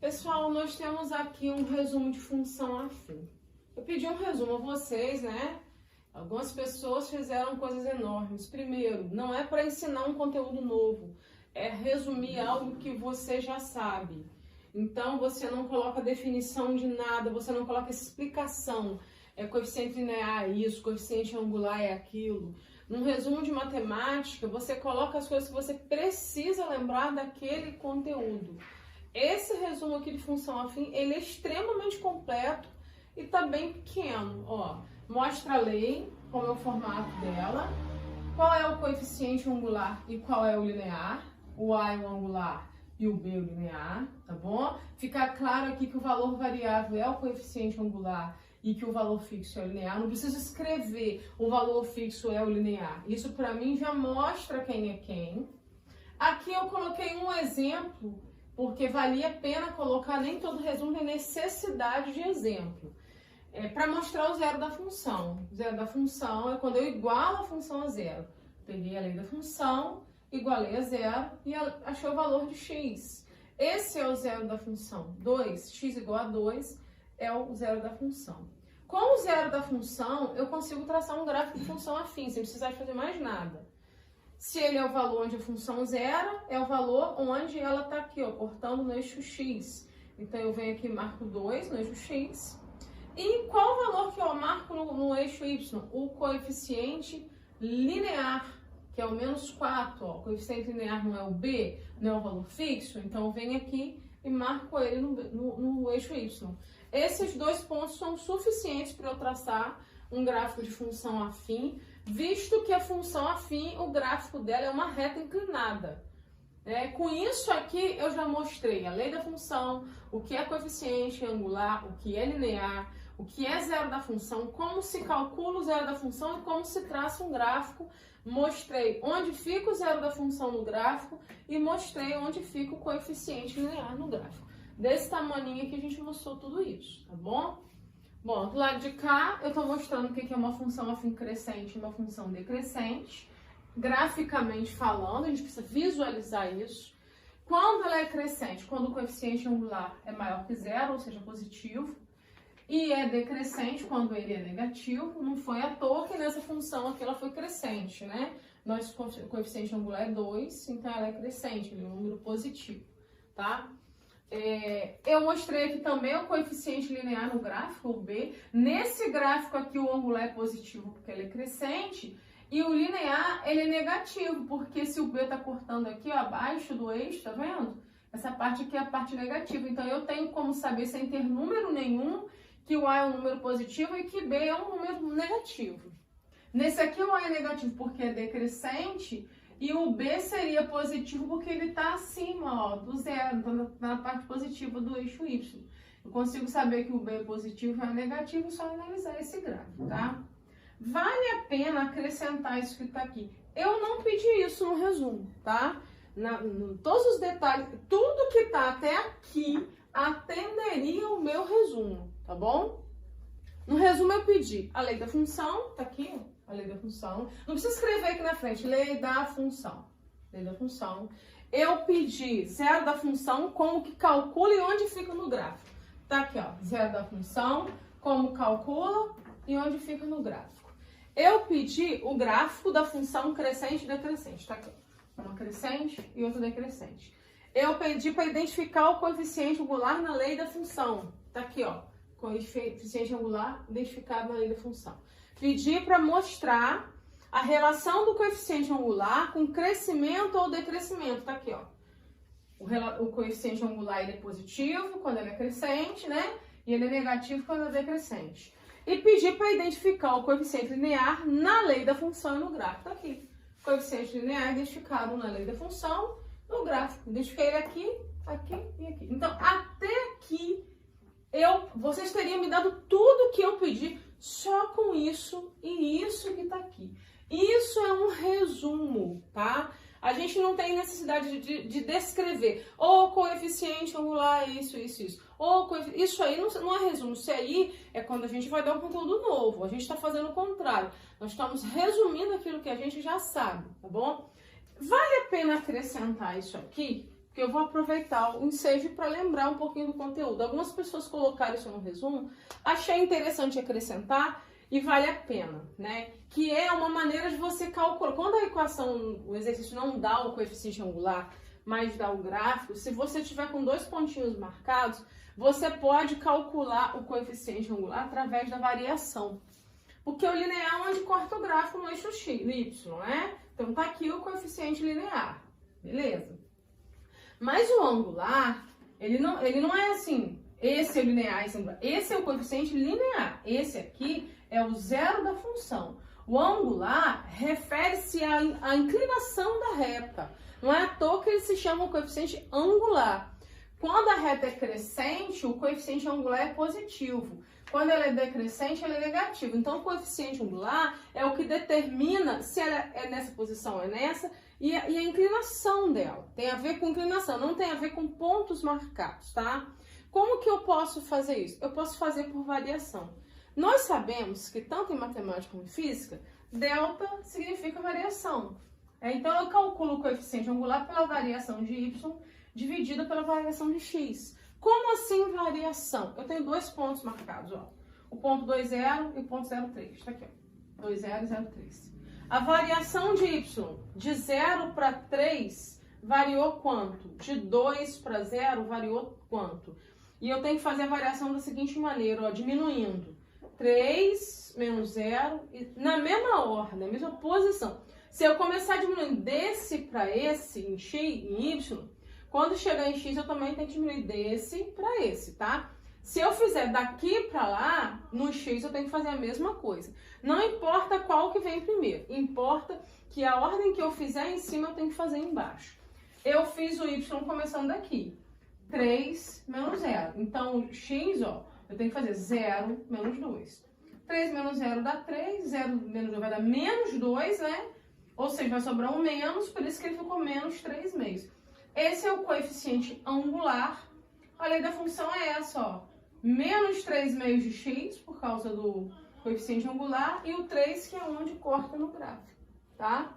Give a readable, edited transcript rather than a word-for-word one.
Pessoal, nós temos aqui um resumo de função afim. Eu pedi um resumo a vocês, né? Algumas pessoas fizeram coisas enormes. Primeiro, não é para ensinar um conteúdo novo, é resumir algo que você já sabe. Então, você não coloca definição de nada, você não coloca explicação. É coeficiente linear é isso, coeficiente angular é aquilo. Num resumo de matemática, você coloca as coisas que você precisa lembrar daquele conteúdo. Esse resumo aqui de função afim, ele é extremamente completo e tá bem pequeno. Ó, mostra a lei, como é o formato dela, qual é o coeficiente angular e qual é o linear, o A é o angular e o B é o linear, tá bom? Fica claro aqui que o valor variável é o coeficiente angular e que o valor fixo é o linear. Não precisa escrever o valor fixo é o linear. Isso para mim já mostra quem é quem. Aqui eu coloquei um exemplo, porque valia a pena colocar, nem todo resumo tem necessidade de exemplo. Para mostrar o zero da função. O zero da função é quando eu igualo a função a zero. Peguei a lei da função, igualei a zero e achei o valor de x. Esse é o zero da função. 2, x igual a 2 é o zero da função. Com o zero da função, eu consigo traçar um gráfico de função afim, sem precisar de fazer mais nada. Se ele é o valor onde a função zero, é o valor onde ela está aqui, ó, cortando no eixo x. Então, eu venho aqui e marco 2 no eixo x. E qual o valor que eu marco no eixo y? O coeficiente linear, que é o menos 4. Ó. O coeficiente linear não é o b, não é o valor fixo. Então, eu venho aqui e marco ele no eixo y. Esses dois pontos são suficientes para eu traçar um gráfico de função afim, visto que a função afim, o gráfico dela é uma reta inclinada. Com isso aqui, eu já mostrei a lei da função, o que é coeficiente angular, o que é linear, o que é zero da função, como se calcula o zero da função e como se traça um gráfico. Mostrei onde fica o zero da função no gráfico e mostrei onde fica o coeficiente linear no gráfico. Desse tamanho aqui a gente mostrou tudo isso, tá bom? Bom, do lado de cá eu estou mostrando o que é uma função afim crescente e uma função decrescente. Graficamente falando, a gente precisa visualizar isso. Quando ela é crescente, quando o coeficiente angular é maior que zero, ou seja, positivo, e é decrescente quando ele é negativo, não foi à toa que nessa função aqui ela foi crescente, né? Nosso coeficiente angular é 2, então ela é crescente, ele é um número positivo, tá? Eu mostrei aqui também o coeficiente linear no gráfico, o B. Nesse gráfico aqui o angular é positivo porque ele é crescente e o linear ele é negativo, porque se o B está cortando aqui ó, abaixo do eixo, tá vendo? Essa parte aqui é a parte negativa, então eu tenho como saber sem ter número nenhum que o A é um número positivo e que B é um número negativo. Nesse aqui o A é negativo porque é decrescente, e o B seria positivo porque ele está acima ó, do zero, então na parte positiva do eixo Y. Eu consigo saber que o B é positivo e é negativo só analisar esse gráfico, tá? Vale a pena acrescentar isso que está aqui. Eu não pedi isso no resumo, tá? Todos os detalhes, tudo que está até aqui atenderia o meu resumo, tá bom? No resumo eu pedi a lei da função, tá aqui, ó. A lei da função. Não precisa escrever aqui na frente, lei da função. Lei da função. Eu pedi zero da função, como que calcula e onde fica no gráfico. Tá aqui, ó, zero da função, como calcula e onde fica no gráfico. Eu pedi o gráfico da função crescente e decrescente. Tá aqui, ó, uma crescente e outra decrescente. Eu pedi para identificar o coeficiente angular na lei da função. Tá aqui, ó, coeficiente angular identificado na lei da função. Pedi para mostrar a relação do coeficiente angular com crescimento ou decrescimento. Tá aqui, ó. O coeficiente angular ele é positivo quando ele é crescente, né? E ele é negativo quando é decrescente. E pedi para identificar o coeficiente linear na lei da função e no gráfico. Tá aqui. Coeficiente linear identificado na lei da função no gráfico. Identifiquei ele aqui, aqui e aqui. Então, até aqui, vocês teriam me dado tudo que eu pedi só com isso e isso que tá aqui. Isso é um resumo, tá? A gente não tem necessidade de descrever. Ou coeficiente angular, isso. Ou isso aí não é resumo. Isso aí é quando a gente vai dar um conteúdo novo. A gente está fazendo o contrário. Nós estamos resumindo aquilo que a gente já sabe, tá bom? Vale a pena acrescentar isso aqui, porque porque eu vou aproveitar o ensejo para lembrar um pouquinho do conteúdo. Algumas pessoas colocaram isso no resumo, achei interessante acrescentar e vale a pena, né? Que é uma maneira de você calcular. Quando a equação, o exercício não dá o coeficiente angular, mas dá o gráfico, se você tiver com 2 pontinhos marcados, você pode calcular o coeficiente angular através da variação. Porque o linear é onde corta o gráfico no eixo X, no Y, né? Então tá aqui o coeficiente linear, beleza? Mas o angular, ele não é assim, esse é o linear, esse é o coeficiente linear. Esse aqui é o zero da função. O angular refere-se à inclinação da reta. Não é à toa que ele se chama coeficiente angular. Quando a reta é crescente, o coeficiente angular é positivo. Quando ela é decrescente, ela é negativa. Então, o coeficiente angular é o que determina se ela é nessa posição ou é nessa, e a inclinação dela. Tem a ver com inclinação, não tem a ver com pontos marcados, tá? Como que eu posso fazer isso? Eu posso fazer por variação. Nós sabemos que, tanto em matemática como em física, delta significa variação. Então, eu calculo o coeficiente angular pela variação de y dividida pela variação de x. Como assim variação? Eu tenho 2 pontos marcados, ó. O ponto 2,0 e o ponto 0,3. Tá aqui, ó. 2,0 e 0,3. A variação de y de 0 para 3 variou quanto? De 2 para 0 variou quanto? E eu tenho que fazer a variação da seguinte maneira, ó, diminuindo. 3 menos 0, e na mesma ordem, na mesma posição. Se eu começar diminuindo desse para esse, em x, em y, quando chegar em x, eu também tenho que diminuir desse para esse, tá? Se eu fizer daqui para lá, no x eu tenho que fazer a mesma coisa. Não importa qual que vem primeiro, importa que a ordem que eu fizer em cima eu tenho que fazer embaixo. Eu fiz o y começando daqui, 3 menos 0. Então, x, ó, eu tenho que fazer 0 menos 2. 3 menos 0 dá 3, 0 menos 2 vai dar menos 2, né? Ou seja, vai sobrar um menos, por isso que ele ficou menos 3 meios. Esse é o coeficiente angular. A lei da função é essa, ó. Menos 3 meios de x, por causa do coeficiente angular, e o 3, que é onde corta no gráfico, tá?